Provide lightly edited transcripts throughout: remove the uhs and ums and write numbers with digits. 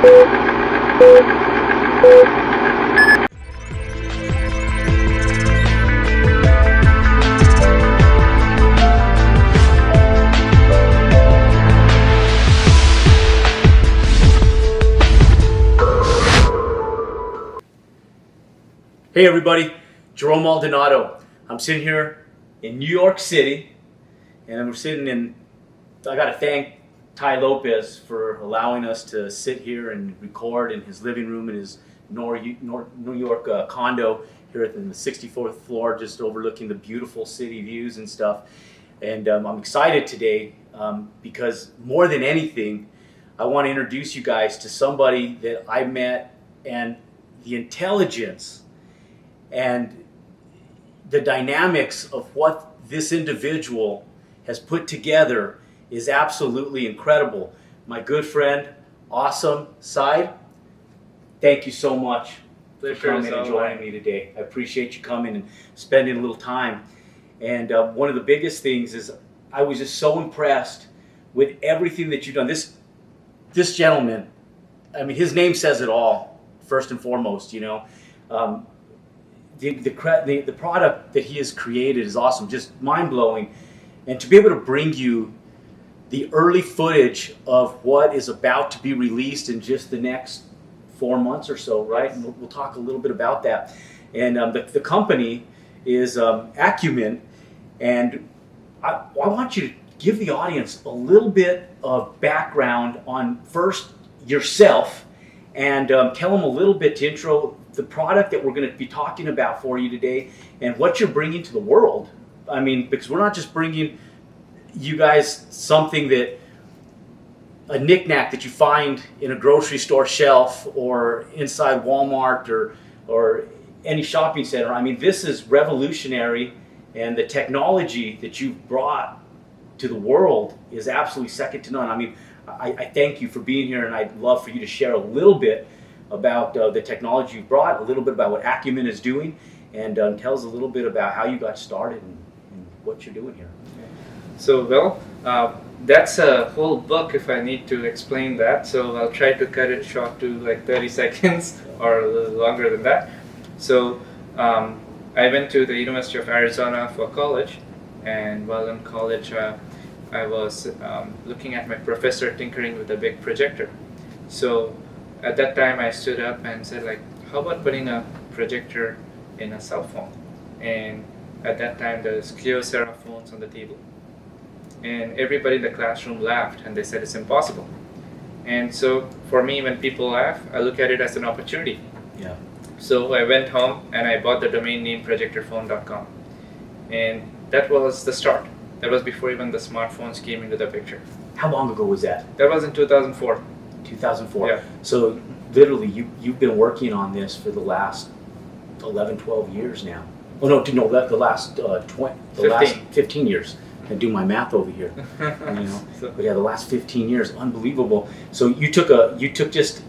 Hey everybody, Jerome Maldonado. I'm sitting here in New York City, and I gotta thank Tai Lopez for allowing us to sit here and record in his living room in his New York condo here in the 64th floor, just overlooking the beautiful city views and stuff. And I'm excited today because more than anything, I want to introduce you guys to somebody that I met, and the intelligence and the dynamics of what this individual has put together is absolutely incredible. My good friend, Aasim Saied, thank you so much for coming and joining me today. I appreciate you coming and spending a little time. And one of the biggest things is I was just so impressed with everything that you've done. This gentleman, I mean, his name says it all, first and foremost, you know. The product that he has created is awesome, just mind-blowing. And to be able to bring you the early footage of what is about to be released in just the next 4 months or so, right? And we'll talk a little bit about that. And the company is Akyumen, and I want you to give the audience a little bit of background on first yourself, and tell them a little bit to intro the product that we're going to be talking about for you today and what you're bringing to the world. I mean, because we're not just bringing you guys something a knickknack that you find in a grocery store shelf or inside Walmart or any shopping center. I mean, this is revolutionary, and the technology that you've brought to the world is absolutely second to none. I mean, I thank you for being here, and I'd love for you to share a little bit about the technology you brought, a little bit about what Akyumen is doing, and tell us a little bit about how you got started and what you're doing here. So, well, that's a whole book if I need to explain that, so I'll try to cut it short to like 30 seconds or a little longer than that. So, I went to the University of Arizona for college, and while in college, I was looking at my professor tinkering with a big projector. So, at that time, I stood up and said, like, how about putting a projector in a cell phone? And at that time, there was Kyocera phones on the table. And everybody in the classroom laughed, and they said it's impossible. And so for me, when people laugh, I look at it as an opportunity. Yeah. So I went home and I bought the domain name projectorphone.com. And that was the start. That was before even the smartphones came into the picture. How long ago was that? That was in 2004. 2004. Yeah. So literally you've been working on this for the last 11, 12 years now. Oh no, the last 15 years. I do my math over here. You know. But yeah, the last 15 years, unbelievable. So you took just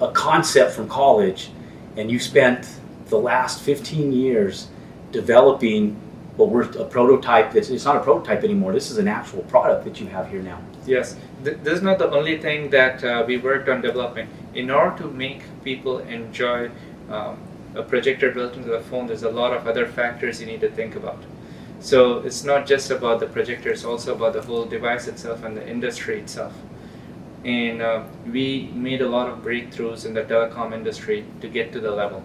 a concept from college, and you spent the last 15 years developing a prototype. It's not a prototype anymore. This is an actual product that you have here now. Yes, this is not the only thing that we worked on developing. In order to make people enjoy a projector built into the phone, there's a lot of other factors you need to think about. So it's not just about the projector, it's also about the whole device itself and the industry itself. And we made a lot of breakthroughs in the telecom industry to get to the level.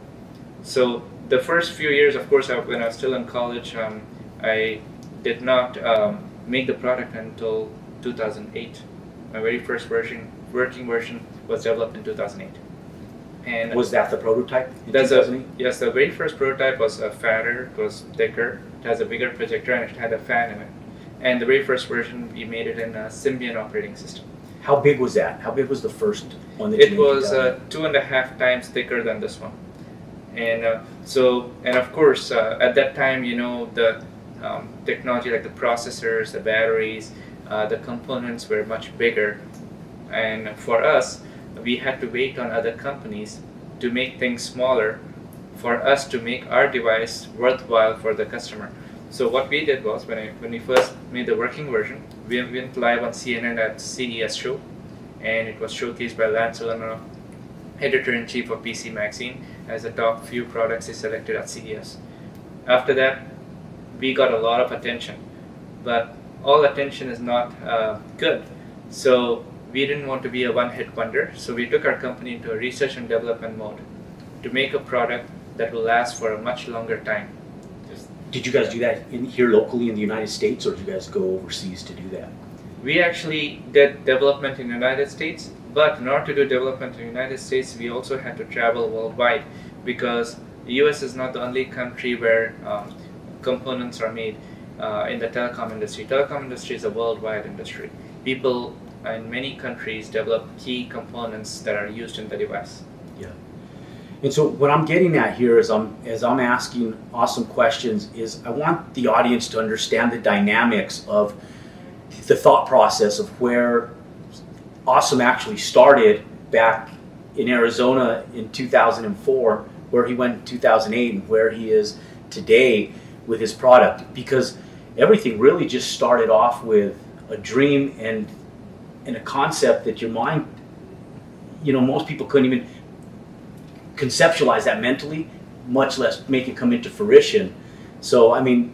So the first few years, of course, when I was still in college, I did not make the product until 2008. My very first working version was developed in 2008. And was that the prototype in that's 2008? Yes, the very first prototype was fatter, it was thicker, it has a bigger projector, and it had a fan in it. And the very first version, we made it in a Symbian operating system. How big was that? How big was the first one that you made? It was 2.5 times thicker than this one. And and of course, at that time, you know, the technology like the processors, the batteries, the components were much bigger. And for us, we had to wait on other companies to make things smaller for us to make our device worthwhile for the customer. So what we did was, when we first made the working version, we went live on CNN at CES show, and it was showcased by Lance editor-in-chief of PC Magazine as the top few products he selected at CES. After that, we got a lot of attention, but all attention is not good. So we didn't want to be a one-hit wonder, so we took our company into a research and development mode to make a product that will last for a much longer time. Did you guys do that here locally in the United States, or did you guys go overseas to do that? We actually did development in the United States, but in order to do development in the United States, we also had to travel worldwide, because the US is not the only country where components are made in the telecom industry. Telecom industry is a worldwide industry. People in many countries develop key components that are used in the device. Yeah. And so what I'm getting at here is as I'm asking awesome questions is I want the audience to understand the dynamics of the thought process of where Aasim actually started back in Arizona in 2004, where he went in 2008, and where he is today with his product. Because everything really just started off with a dream and a concept that your mind, most people couldn't even conceptualize that mentally, much less make it come into fruition. So, I mean,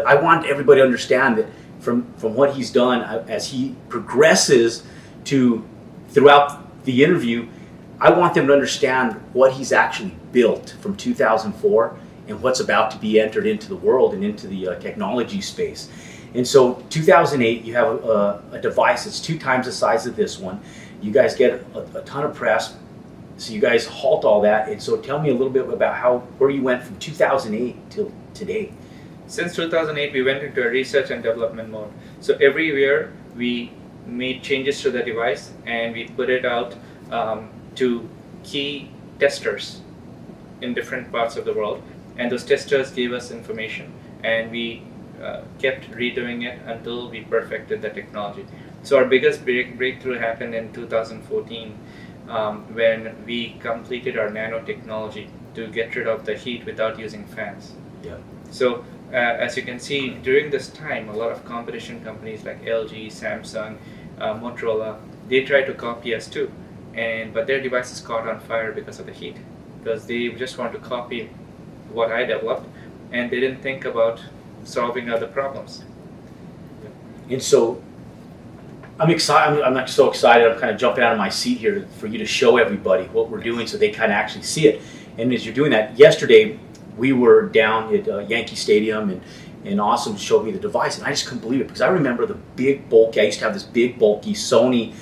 I want everybody to understand that from what he's done as he progresses throughout the interview, I want them to understand what he's actually built from 2004 and what's about to be entered into the world and into the technology space. And so 2008, you have a device that's 2 times the size of this one. You guys get a ton of press, so you guys halt all that. And so tell me a little bit about where you went from 2008 till today. Since 2008, we went into a research and development mode. So every year, we made changes to the device and we put it out to key testers in different parts of the world. And those testers gave us information, and we kept redoing it until we perfected the technology. So our biggest breakthrough happened in 2014 when we completed our nanotechnology to get rid of the heat without using fans. Yeah. So as you can see, during this time, a lot of competition companies like LG, Samsung, Motorola, they try to copy us too, but their devices caught on fire because of the heat, because they just want to copy what I developed, and they didn't think about solving other problems. And so I'm excited. I'm so excited. I'm kind of jumping out of my seat here for you to show everybody what we're doing, so they kind of actually see it. And as you're doing that, yesterday we were down at Yankee Stadium, and Aasim showed me the device, and I just couldn't believe it, because I remember the big bulky. I used to have this big bulky Sony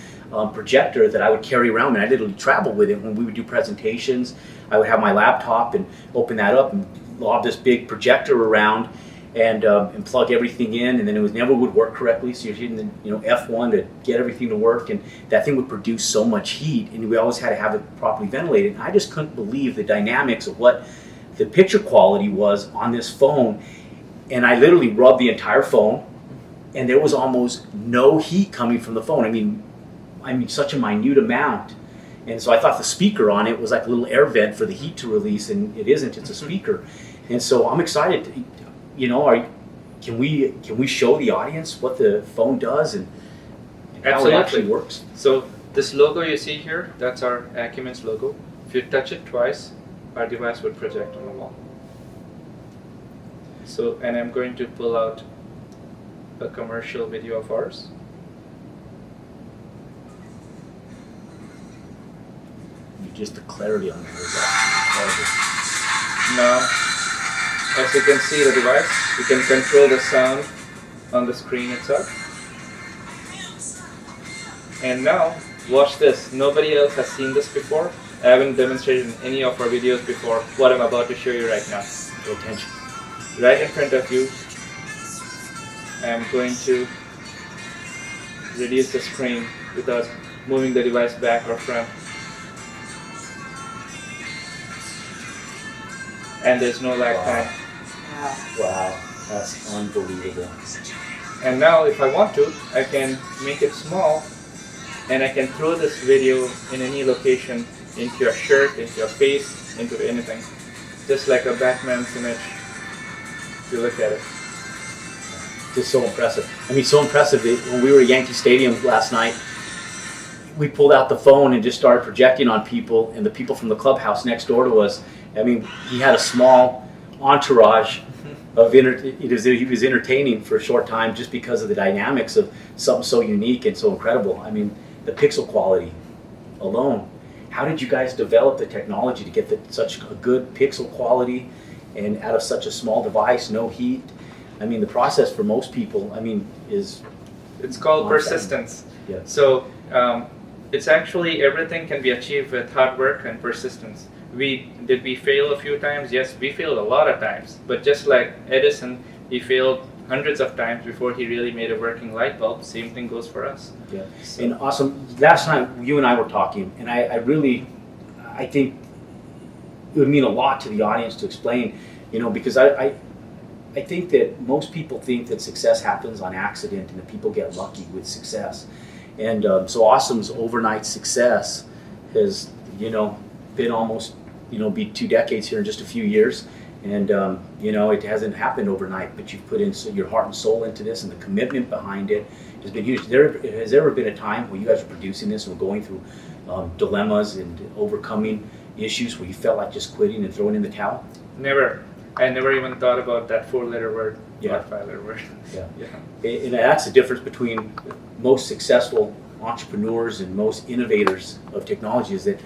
projector that I would carry around, and I literally traveled with it when we would do presentations. I would have my laptop and open that up and lob this big projector around and plug everything in, and then it never would work correctly. So you're hitting the F1 to get everything to work, and that thing would produce so much heat, and we always had to have it properly ventilated. And I just couldn't believe the dynamics of what the picture quality was on this phone. And I literally rubbed the entire phone, and there was almost no heat coming from the phone. I mean such a minute amount. And so I thought the speaker on it was like a little air vent for the heat to release, and it isn't. It's a speaker. And so I'm excited. Can we show the audience what the phone does and how it actually works? So this logo you see here, that's our Akyumen's logo. If you touch it twice, our device would project on the wall. So, and I'm going to pull out a commercial video of ours. Just the clarity on it is incredible. Now, as you can see the device, you can control the sound on the screen itself. And now, watch this. Nobody else has seen this before. I haven't demonstrated in any of our videos before what I'm about to show you right now. Pay attention. Right in front of you, I'm going to reduce the screen without moving the device back or front. And there's no lag time. Wow, that's unbelievable. And now if I want to, I can make it small, and I can throw this video in any location, into your shirt, into your face, into anything. Just like a Batman's image, if you look at it. Just so impressive. I mean, so impressive that when we were at Yankee Stadium last night, we pulled out the phone and just started projecting on people, and the people from the clubhouse next door to us. I mean, he had a small entourage of he was entertaining for a short time just because of the dynamics of something so unique and so incredible. I mean, the pixel quality alone. How did you guys develop the technology to get such a good pixel quality and out of such a small device, no heat? I mean, the process for most people, I mean, is... It's called persistence. Yeah. So it's actually everything can be achieved with hard work and persistence. Did we fail a few times? Yes, we failed a lot of times. But just like Edison, he failed hundreds of times before he really made a working light bulb. Same thing goes for us. Yeah. So. And awesome. Last time you and I were talking, and I think it would mean a lot to the audience to explain, because I think that most people think that success happens on accident and that people get lucky with success. And so Awesome's overnight success has, been almost, be 2 decades here in just a few years. And, it hasn't happened overnight, but you've put in your heart and soul into this, and the commitment behind it has been huge. Has there ever been a time where you guys are producing this and were going through dilemmas and overcoming issues where you felt like just quitting and throwing in the towel? Never. I never even thought about that 4-letter word, not 5-letter word. Yeah. And that's the difference between most successful entrepreneurs and most innovators of technology, is that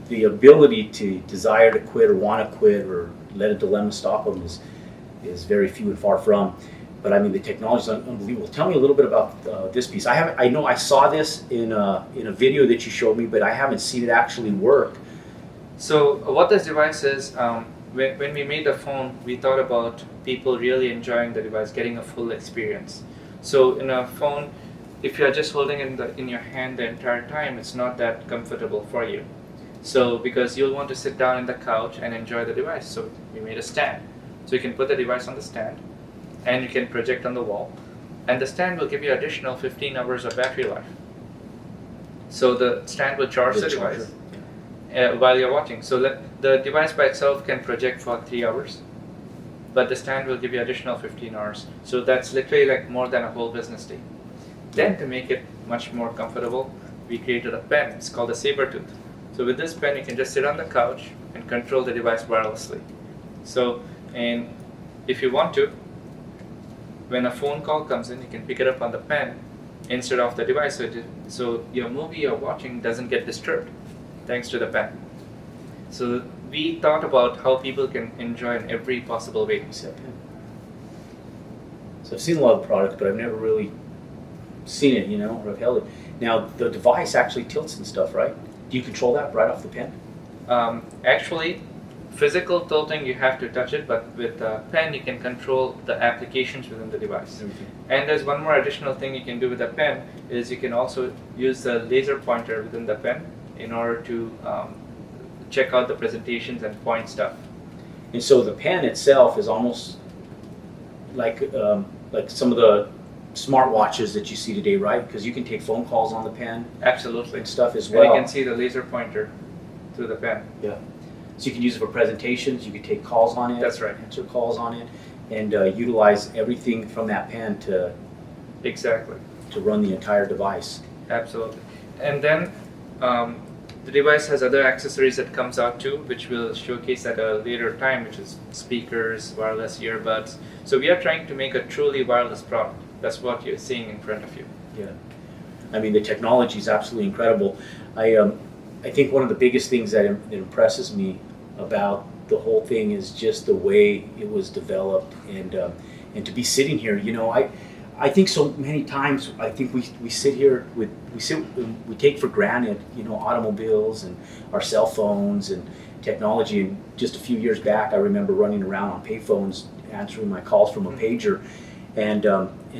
the ability to desire to quit or want to quit or let a dilemma stop them is very few and far from. But I mean, the technology is unbelievable. Tell me a little bit about this piece. I know I saw this in a video that you showed me, but I haven't seen it actually work. So what this device is, when we made the phone, we thought about people really enjoying the device, getting a full experience. So in a phone, if you're just holding it in your hand the entire time, it's not that comfortable for you. So because you'll want to sit down in the couch and enjoy the device, so we made a stand. So you can put the device on the stand, and you can project on the wall, and the stand will give you additional 15 hours of battery life. So the stand will charge the device while you're watching. So the device by itself can project for 3 hours, but the stand will give you additional 15 hours. So that's literally like more than a whole business day. Then to make it much more comfortable, we created a pen. It's called a Sabertooth. So with this pen, you can just sit on the couch and control the device wirelessly. So, and if you want to, when a phone call comes in, you can pick it up on the pen instead of the device, so your movie you're watching doesn't get disturbed thanks to the pen. So we thought about how people can enjoy in every possible way. So I've seen a lot of products, but I've never really seen it, or I've held it. Now the device actually tilts and stuff, right? Do you control that right off the pen? Actually, physical tilting, you have to touch it, but with a pen, you can control the applications within the device. Okay. And there's one more additional thing you can do with a pen, is you can also use the laser pointer within the pen in order to check out the presentations and point stuff. And so the pen itself is almost like some of the smartwatches that you see today, right? Because you can take phone calls on the pen. Absolutely. And stuff as well. And you can see the laser pointer through the pen. Yeah. So you can use it for presentations. You can take calls on it. That's right. Answer calls on it, and utilize everything from that pen to run the entire device. Absolutely. And then the device has other accessories that comes out too, which we'll showcase at a later time, which is speakers, wireless earbuds. So we are trying to make a truly wireless product. That's what you're seeing in front of you. Yeah. I mean, the technology is absolutely incredible. I think one of the biggest things that impresses me about the whole thing is just the way it was developed, and to be sitting here, I think so many times I think we sit here we take for granted, automobiles and our cell phones and technology. And just a few years back, I remember running around on payphones answering my calls from a pager, and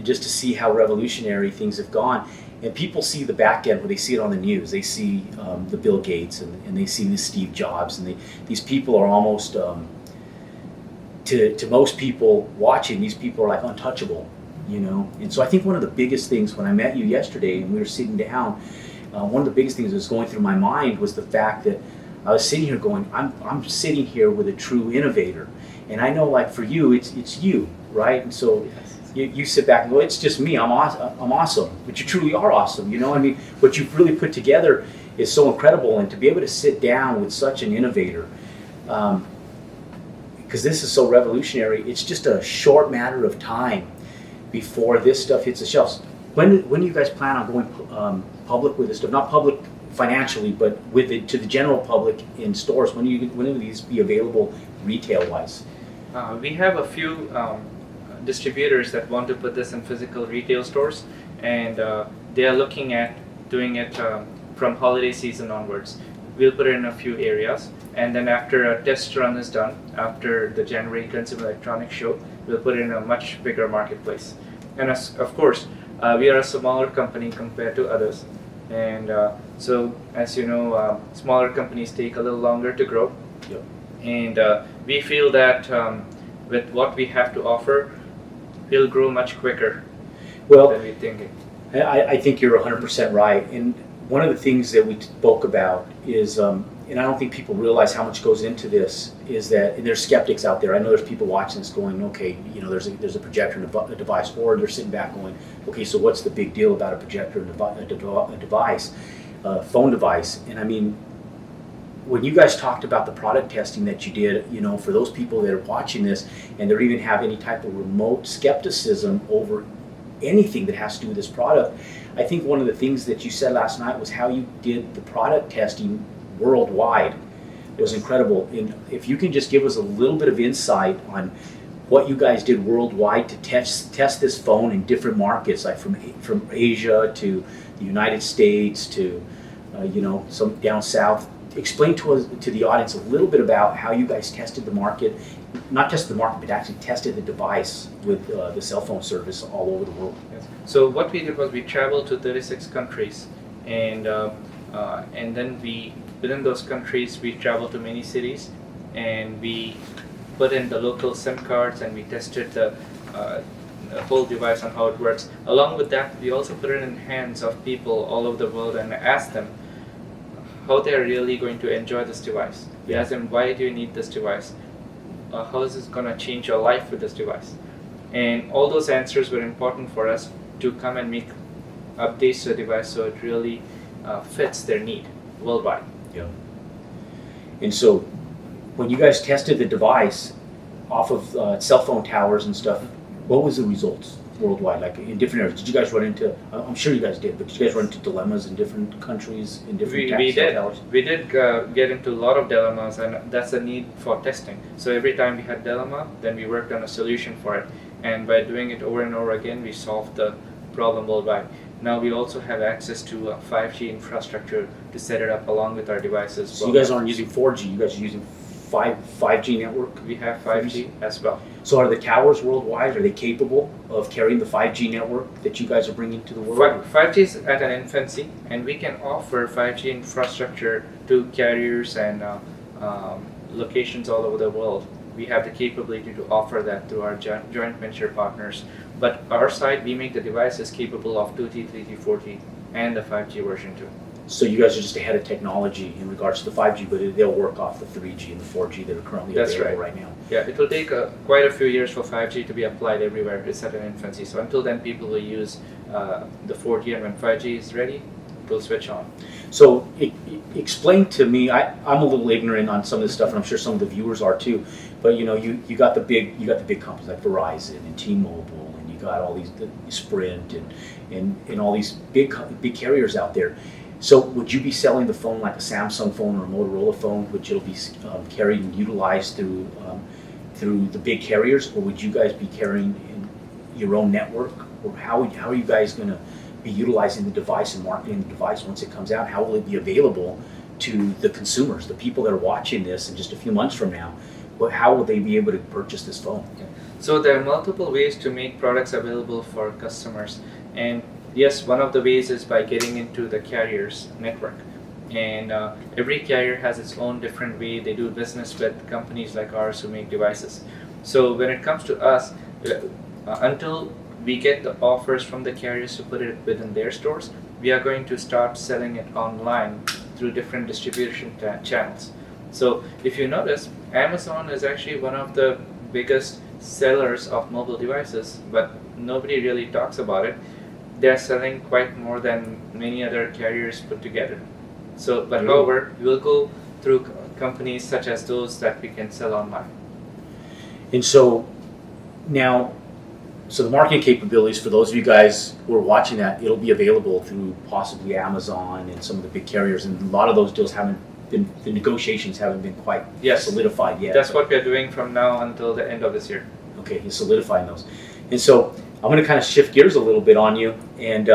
just to see how revolutionary things have gone. And people see the back end where they see it on the news. They see the Bill Gates and they see the Steve Jobs, and these people are almost, to most people watching, these people are like untouchable, And so I think one of the biggest things when I met you yesterday and we were sitting down, one of the biggest things that was going through my mind was the fact that I was sitting here going, I'm sitting here with a true innovator. And I know, like, for you, it's you, right? And so You sit back and go, it's just me. I'm awesome, but you truly are awesome. You know, I mean, what you've really put together is so incredible, and to be able to sit down with such an innovator, because this is so revolutionary. It's just a short matter of time before this stuff hits the shelves. When do you guys plan on going public with this stuff? Not public financially, but with it to the general public in stores. When will these be available retail wise? We have a few distributors that want to put this in physical retail stores, and they are looking at doing it from holiday season onwards. We'll put it in a few areas, and then after a test run is done, after the January Consumer Electronics Show, we'll put it in a much bigger marketplace. And of course, we are a smaller company compared to others, and so as you know, smaller companies take a little longer to grow. Yep. And we feel that with what we have to offer, we'll grow much quicker than we're thinking. I think you're 100% right. And one of the things that we spoke about is, and I don't think people realize how much goes into this, is that, and there's skeptics out there. I know there's people watching this going, okay, you know, there's a projector and a device, or they're sitting back going, okay, so what's the big deal about a projector and a device, a phone device? And I mean, when you guys talked about the product testing that you did, you know, for those people that are watching this and they even have any type of remote skepticism over anything that has to do with this product, I think one of the things that you said last night was how you did the product testing worldwide. It was incredible. And if you can just give us a little bit of insight on what you guys did worldwide to test this phone in different markets, like from Asia to the United States to you know, some down south. Explain to the audience a little bit about how you guys tested the market, not tested the market, but actually tested the device with the cell phone service all over the world. Yes. So what we did was we traveled to 36 countries, and then within those countries we traveled to many cities, and we put in the local SIM cards and we tested the whole device on how it works. Along with that, we also put it in hands of people all over the world and asked them how they are really going to enjoy this device. We asked them, why do you need this device? How is this going to change your life with this device? And all those answers were important for us to come and make updates to the device so it really fits their need worldwide. Yeah. And so when you guys tested the device off of cell phone towers and stuff, what was the results worldwide, like in different areas? Did you guys run into, I'm sure you guys did, but did you guys run into dilemmas in different countries, in different cell towers? We did get into a lot of dilemmas, and that's the need for testing. So every time we had dilemma, then we worked on a solution for it. And by doing it over and over again, we solved the problem worldwide. Now we also have access to 5G infrastructure to set it up along with our devices. So you guys aren't using 4G, you guys are using 5G network? We have 5G as well. So are the towers worldwide, are they capable of carrying the 5G network that you guys are bringing to the world? 5G is at an infancy, and we can offer 5G infrastructure to carriers and locations all over the world. We have the capability to offer that through our joint venture partners. But our side, we make the devices capable of 2G, 3G, 4G, and the 5G version too. So you guys are just ahead of technology in regards to the 5G, but they'll work off the 3G and the 4G that are currently available right now. Yeah, it will take quite a few years for 5G to be applied everywhere. It's at an infancy. So until then, people will use the 4G, and when 5G is ready, it will switch on. So explain to me, I'm a little ignorant on some of this stuff, and I'm sure some of the viewers are too, but you know, you got the big companies like Verizon and T-Mobile, and you got all these Sprint and all these big carriers out there. So would you be selling the phone like a Samsung phone or a Motorola phone, which it'll be carried and utilized through the big carriers, or would you guys be carrying in your own network, or how are you guys going to be utilizing the device and marketing the device once it comes out? How will it be available to the consumers, the people that are watching this in just a few months from now? How will they be able to purchase this phone? So there are multiple ways to make products available for customers, and yes, one of the ways is by getting into the carrier's network. And every carrier has its own different way they do business with companies like ours who make devices. So when it comes to us, until we get the offers from the carriers to put it within their stores, we are going to start selling it online through different distribution channels. So if you notice, Amazon is actually one of the biggest sellers of mobile devices, but nobody really talks about it. They're selling quite more than many other carriers put together. So, but Really? however, we will go through companies such as those that we can sell online. And so now, so the marketing capabilities for those of you guys who are watching that, it'll be available through possibly Amazon and some of the big carriers. And a lot of those deals haven't been, the negotiations haven't been quite Yes. solidified yet. That's what we are doing from now until the end of this year. Okay, you're solidifying those. And so I'm going to kind of shift gears a little bit on you. And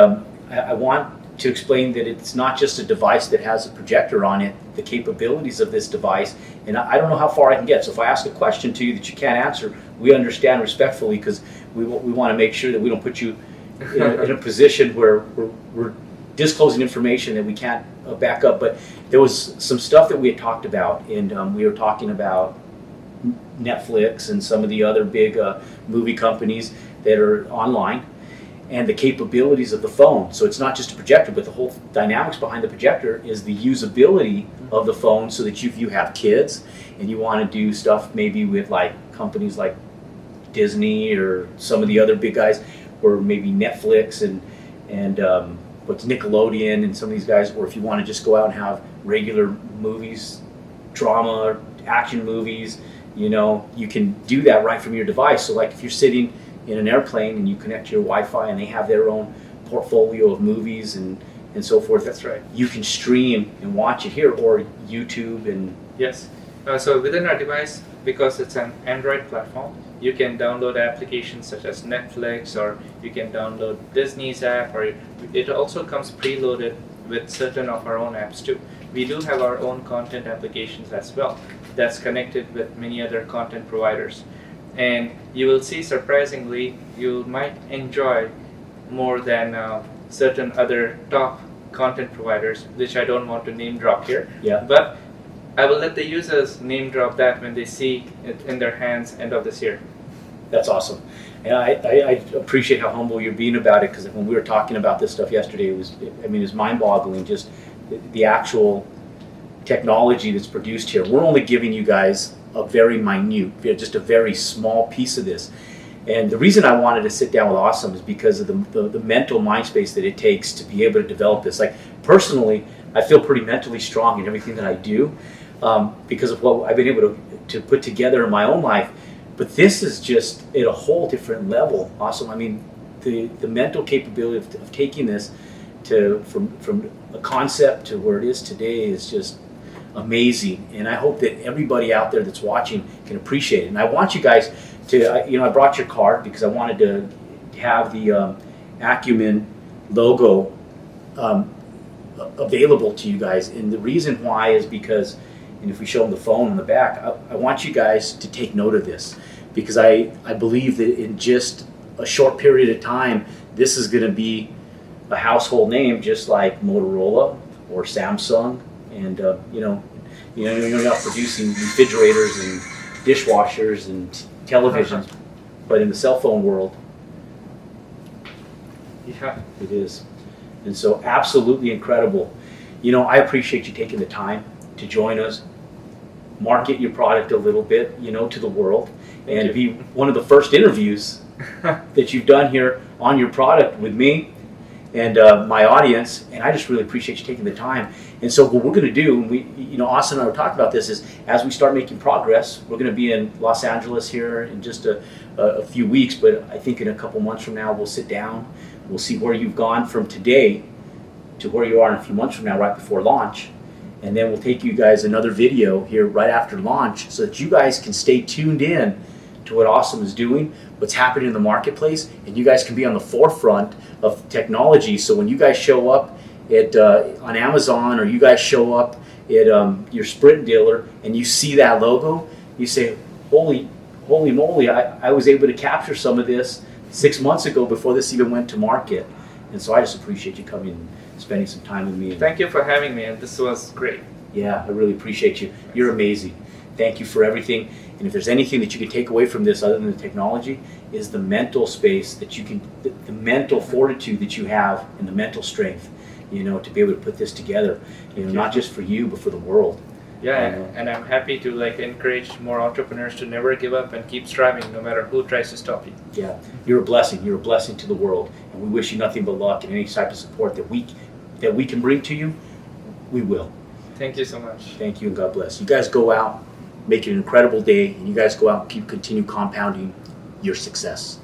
I want to explain that it's not just a device that has a projector on it, the capabilities of this device. And I don't know how far I can get. So if I ask a question to you that you can't answer, we understand respectfully, because we want to make sure that we don't put you in a position where we're disclosing information that we can't back up. But there was some stuff that we had talked about, and we were talking about Netflix and some of the other big movie companies that are online, and the capabilities of the phone. So it's not just a projector, but the whole dynamics behind the projector is the usability of the phone, so that if you have kids and you want to do stuff maybe with like companies like Disney or some of the other big guys, or maybe Netflix and what's Nickelodeon and some of these guys, or if you want to just go out and have regular movies, drama, action movies, you know, you can do that right from your device. So like if you're sitting in an airplane and you connect to your Wi-Fi and they have their own portfolio of movies and so forth. That's right. You can stream and watch it here, or YouTube and... Yes. So within our device, because it's an Android platform, you can download applications such as Netflix, or you can download Disney's app, or it also comes preloaded with certain of our own apps too. We do have our own content applications as well that's connected with many other content providers. And you will see, surprisingly, you might enjoy more than certain other top content providers, which I don't want to name drop here. Yeah. But I will let the users name drop that when they see it in their hands end of this year. That's awesome. And I appreciate how humble you're being about it, because when we were talking about this stuff yesterday, it was mind-boggling, just the actual technology that's produced here. We're only giving you guys a very minute, just a very small piece of this. And the reason I wanted to sit down with Aasim is because of the mental mind space that it takes to be able to develop this. Like personally, I feel pretty mentally strong in everything that I do, because of what I've been able to put together in my own life. But this is just at a whole different level. Awesome. I mean, the mental capability of taking this from a concept to where it is today is just amazing. And I hope that everybody out there that's watching can appreciate it. And I want you guys to, I brought your card because I wanted to have the Akyumen logo available to you guys. And the reason why is because, and if we show them the phone on the back, I want you guys to take note of this, because I believe that in just a short period of time, this is going to be a household name, just like Motorola or Samsung. And you're not producing refrigerators and dishwashers and televisions, but in the cell phone world, Yeah. it is. And so absolutely incredible. I appreciate you taking the time to join us, market your product a little bit, to the world, and be one of the first interviews that you've done here on your product with me and my audience. And I just really appreciate you taking the time. And so what we're going to do, and Aasim and I were talking about this, is as we start making progress, we're going to be in Los Angeles here in just a few weeks, but I think in a couple months from now, we'll sit down, we'll see where you've gone from today to where you are in a few months from now, right before launch. And then we'll take you guys another video here right after launch, so that you guys can stay tuned in to what Aasim is doing, what's happening in the marketplace, and you guys can be on the forefront of technology. So when you guys show up on Amazon, or you guys show up at your Sprint dealer and you see that logo, you say, holy moly, I was able to capture some of this 6 months ago before this even went to market. And so I just appreciate you coming and spending some time with me. Thank you for having me, and this was great. Yeah, I really appreciate you. You're amazing. Thank you for everything. And if there's anything that you can take away from this other than the technology, is the mental space that you can, the mental fortitude that you have, and the mental strength, to be able to put this together, not just for you, but for the world. Yeah, and I'm happy to like encourage more entrepreneurs to never give up and keep striving no matter who tries to stop you. Yeah, you're a blessing. You're a blessing to the world, and we wish you nothing but luck and any type of support that we can bring to you. We will. Thank you so much. Thank you, and God bless. You guys go out, make it an incredible day, and you guys go out and continue compounding your success.